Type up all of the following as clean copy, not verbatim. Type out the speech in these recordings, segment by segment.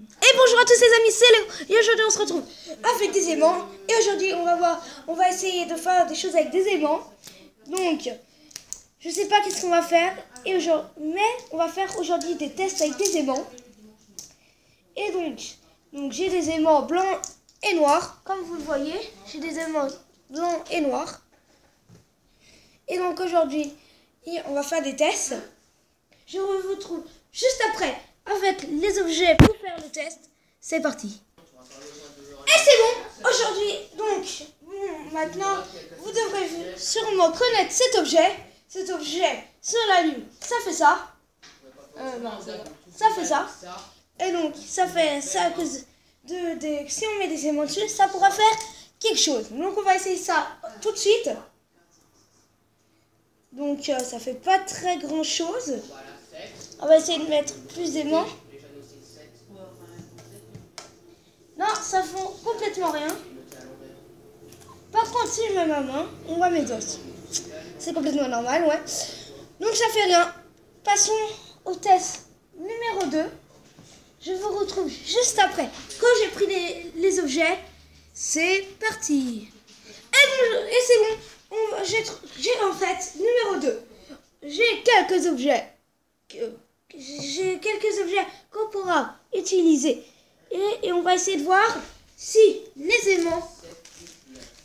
Et bonjour à tous les amis, c'est Léo. Et aujourd'hui on se retrouve avec des aimants. Et aujourd'hui on va essayer de faire des choses avec des aimants. Donc, je sais pas qu'est-ce qu'on va faire. Mais on va faire aujourd'hui des tests avec des aimants. Et donc j'ai des aimants blancs et noirs. Comme vous le voyez, j'ai des aimants blancs et noirs. Et donc aujourd'hui, on va faire des tests. Je vous retrouve juste après avec les objets pour faire le test. C'est parti. Et c'est bon. Aujourd'hui, maintenant, vous devrez sûrement connaître cet objet. Cet objet sur la lune, ça fait ça. Ça fait ça. Et donc, ça fait ça à cause si on met des aimants dessus, ça pourra faire quelque chose. Donc, on va essayer ça tout de suite. Donc, ça fait pas très grand chose. On va essayer de mettre plus d'aimants. Non, ça fait complètement rien. Par contre, si je mets ma main, on voit mes os. C'est complètement normal, ouais. Donc ça fait rien. Passons au test numéro 2. Je vous retrouve juste après. Quand j'ai pris les objets, c'est parti. Et c'est bon. J'ai en fait, numéro 2. J'ai quelques objets. Qu'on pourra utiliser. Et on va essayer de voir si les aimants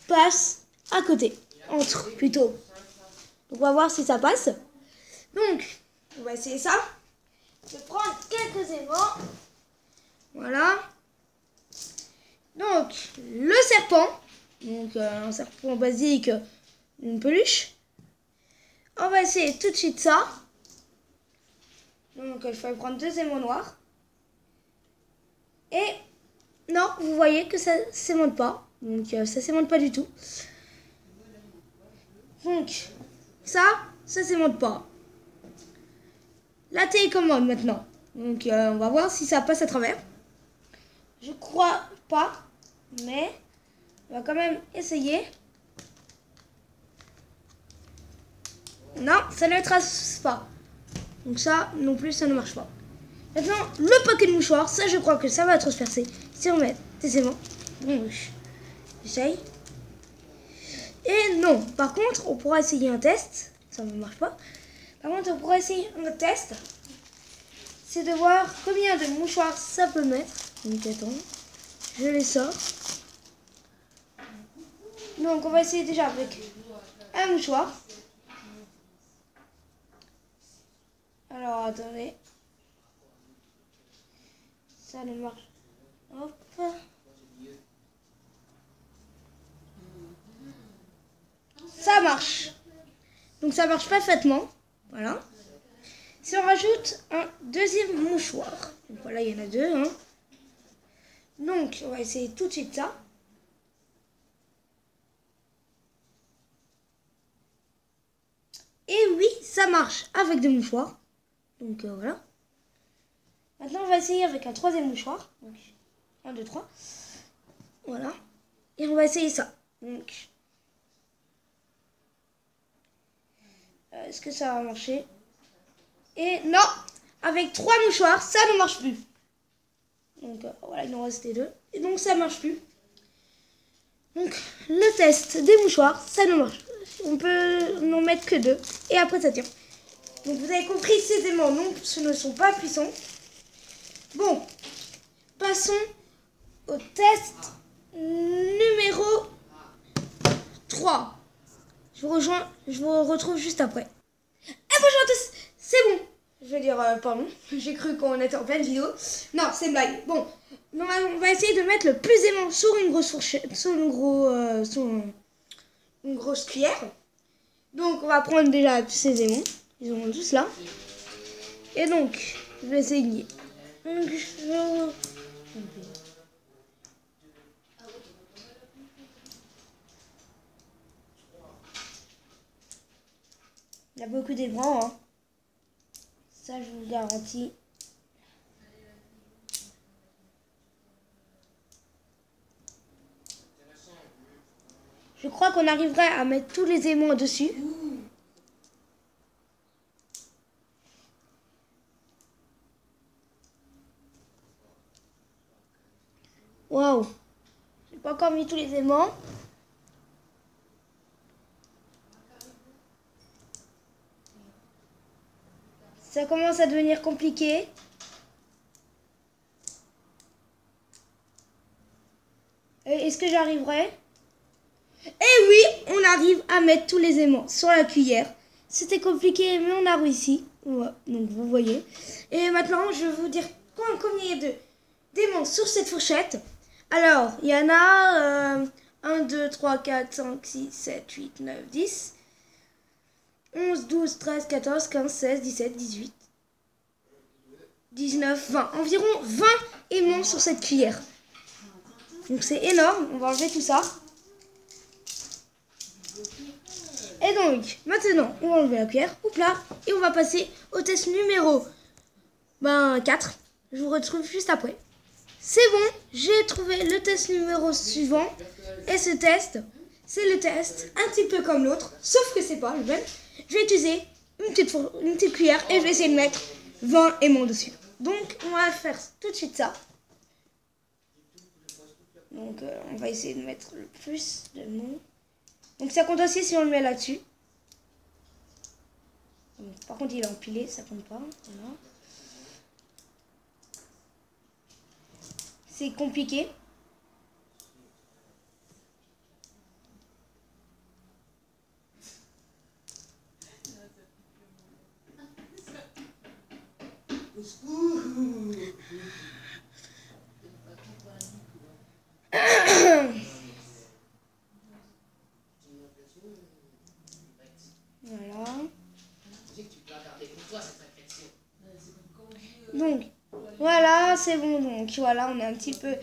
passent à côté. Entre, plutôt. Donc, on va voir si ça passe. Donc, on va essayer ça. Je vais prendre quelques aimants. Voilà. Donc, le serpent. Donc, un serpent basique, une peluche. On va essayer tout de suite ça. Donc, il faut prendre 2 aimants noirs. Et non, vous voyez que ça ne s'aimonte pas. Donc, ça ne s'aimonte pas du tout. Donc, ça ne s'aimonte pas. La télécommande maintenant. Donc, on va voir si ça passe à travers. Je crois pas, mais on va quand même essayer. Non, ça ne trace pas. Donc ça, non plus, ça ne marche pas. Maintenant, le paquet de mouchoirs, ça je crois que ça va transpercer. Si on met des aimants. Bon, j'essaye. Et non, par contre, on pourra essayer un test. Ça ne marche pas. Par contre, on pourra essayer un autre test. C'est de voir combien de mouchoirs ça peut mettre. Donc attends, je les sors. Donc on va essayer déjà avec un mouchoir. Alors attendez. Ça ne marche. Hop. Ça marche. Donc ça marche parfaitement. Voilà. Si on rajoute un deuxième mouchoir. Donc voilà, il y en a 2. Hein. Donc on va essayer tout de suite ça. Et oui, ça marche avec des mouchoirs. Donc voilà. Maintenant, on va essayer avec un 3e mouchoir. Donc, 1, 2, 3. Voilà. Et on va essayer ça. Donc, est-ce que ça va marcher? Et non, avec 3 mouchoirs, ça ne marche plus. Donc, voilà, il en restait 2. Et donc, ça ne marche plus. Donc, le test des mouchoirs, ça ne marche. On peut n'en mettre que 2. Et après, ça tient. Donc, vous avez compris, ces aimants, non, ce ne sont pas puissants. Bon, passons au test numéro 3. Je vous retrouve juste après. Et bonjour à tous, c'est bon. Je vais dire pardon, j'ai cru qu'on était en pleine vidéo. Non, c'est une blague. Bon, on va essayer de mettre le plus aimant sur une grosse fourchette, sur une grosse cuillère. Donc, on va prendre déjà tous ces aimants. Ils sont tous là. Et donc, je vais essayer. Il y a beaucoup d'aimants, hein. Ça, je vous le garantis. Je crois qu'on arriverait à mettre tous les aimants dessus. Waouh. J'ai pas encore mis tous les aimants. Ça commence à devenir compliqué. Est-ce que j'arriverai? Eh oui, on arrive à mettre tous les aimants sur la cuillère. C'était compliqué, mais on a réussi. Ouais, donc vous voyez. Et maintenant, je vais vous dire combien d'aimants sur cette fourchette. Alors, il y en a 1, 2, 3, 4, 5, 6, 7, 8, 9, 10, 11, 12, 13, 14, 15, 16, 17, 18, 19, 20. Environ 20 aimants sur cette cuillère. Donc c'est énorme. On va enlever tout ça. Et donc, maintenant, on va enlever la cuillère. Hop là. Et on va passer au test numéro 4. Je vous retrouve juste après. C'est bon, j'ai trouvé le test numéro suivant. Et ce test, c'est le test un petit peu comme l'autre, sauf que c'est pas le même. Je vais utiliser une petite cuillère et je vais essayer de mettre 20 aimants dessus. Donc, on va faire tout de suite ça. Donc, on va essayer de mettre le plus d'aimants. Donc, ça compte aussi si on le met là-dessus. Par contre, il est empilé, ça compte pas. Voilà. C'est compliqué. Voilà. Donc, voilà, c'est bon. Donc, voilà, on a un petit peu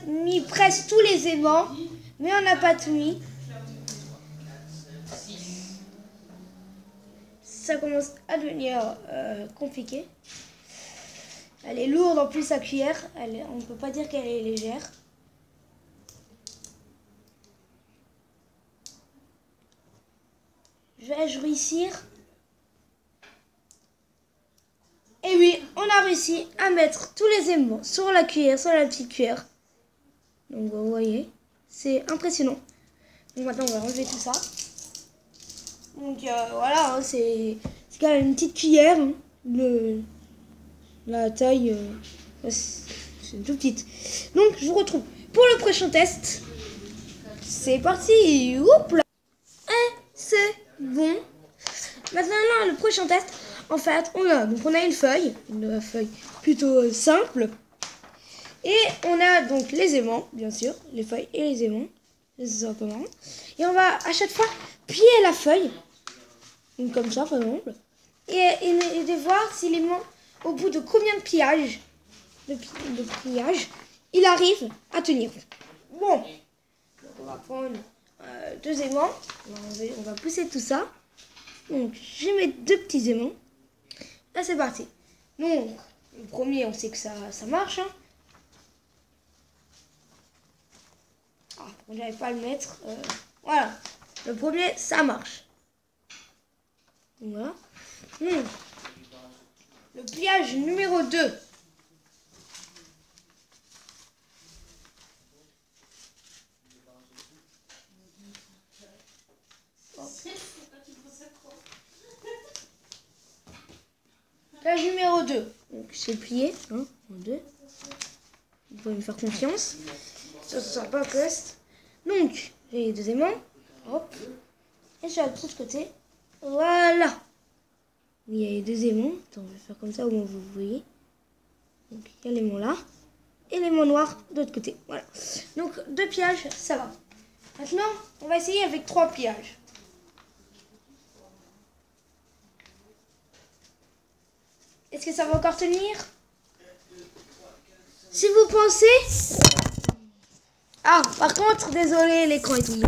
mis presque tous les aimants, mais on n'a pas tout mis. Ça commence à devenir compliqué. Elle est lourde en plus, sa cuillère. On ne peut pas dire qu'elle est légère. Vais-je réussir? Et oui, on a réussi à mettre tous les aimants sur la cuillère, sur la petite cuillère. Donc vous voyez, c'est impressionnant. Donc maintenant on va enlever tout ça. Donc voilà, hein, c'est quand même une petite cuillère. Hein. La taille, c'est tout petite. Donc je vous retrouve pour le prochain test. C'est parti. Oups là. Et c'est bon. Maintenant le prochain test. En fait, on a une feuille plutôt simple. Et on a donc les aimants, bien sûr, les feuilles et les aimants. C'est un peu marrant. Et on va à chaque fois plier la feuille. Donc comme ça, par exemple. Et de voir s'il est au bout de combien de pliages, il arrive à tenir. Bon, donc on va prendre 2 aimants. On va pousser tout ça. Donc, je vais mettre 2 petits aimants. Là, c'est parti. Donc, le premier, on sait que ça marche. Hein. Ah, on n'arrive pas à le mettre. Voilà. Le premier, ça marche. Donc, voilà. Le pliage numéro 2. Pliage numéro 2. Donc, c'est plié. 1, 2. Vous pouvez me faire confiance. Ça ne sera pas un test. Donc, j'ai les 2 aimants. Hop. Et sur l'autre côté. Voilà. Il y a les 2 aimants. Attends, je vais faire comme ça au moins vous voyez. Donc, il y a l'aimant là. Et l'aimant noir de l'autre côté. Voilà. Donc, 2 pliages, ça va. Maintenant, on va essayer avec 3 pliages. Est-ce que ça va encore tenir? Si vous pensez... Ah, par contre, désolé, l'écran est tombé.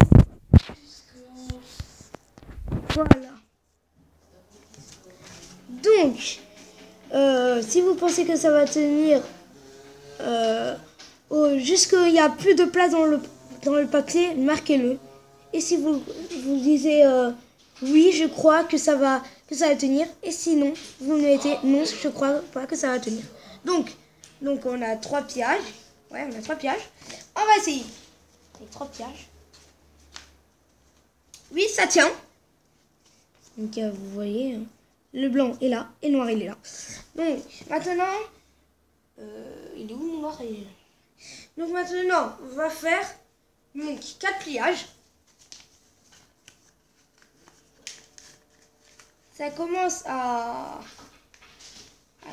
Voilà. Donc, si vous pensez que ça va tenir jusqu'il n'y a plus de place dans le papier, marquez-le. Et si vous disiez oui, je crois que ça va tenir. Et sinon, vous mettez non, je crois pas que ça va tenir. Donc on a 3 pillages. Ouais, on a 3 pillages. On va essayer. Avec 3 pillages. Oui, ça tient. Donc, vous voyez, le blanc est là et le noir, il est là. Donc, maintenant, il est où le noir? Donc, maintenant, on va faire donc 4 pliages. Ça commence à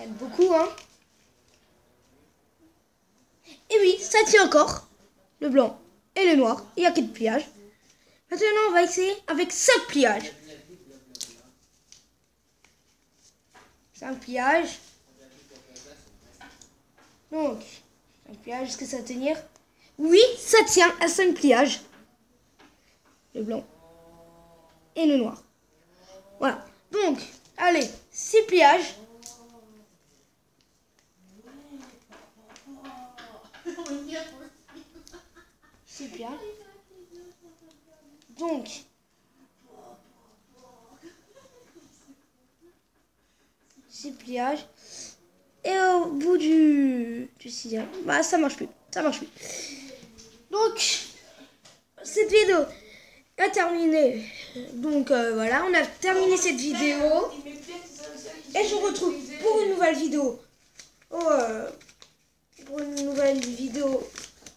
être beaucoup, hein. Et oui, ça tient encore. Le blanc et le noir. Il y a 4 pliages. Maintenant, on va essayer avec 5 pliages. 5 pliages. Donc, 5 pliages, est-ce que ça va tenir? Oui, ça tient à 5 pliages. Le blanc et le noir. Voilà. Donc, allez, 6 pliages. Donc, six pliages. Et au bout du sixième, bah ça marche plus. Ça marche plus. Donc, cette vidéo est terminée. Donc voilà, on a terminé cette vidéo. Et je vous retrouve pour une nouvelle vidéo.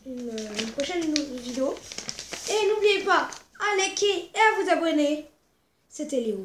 Une prochaine vidéo. Et n'oubliez pas à liker et à vous abonner. C'était Léo.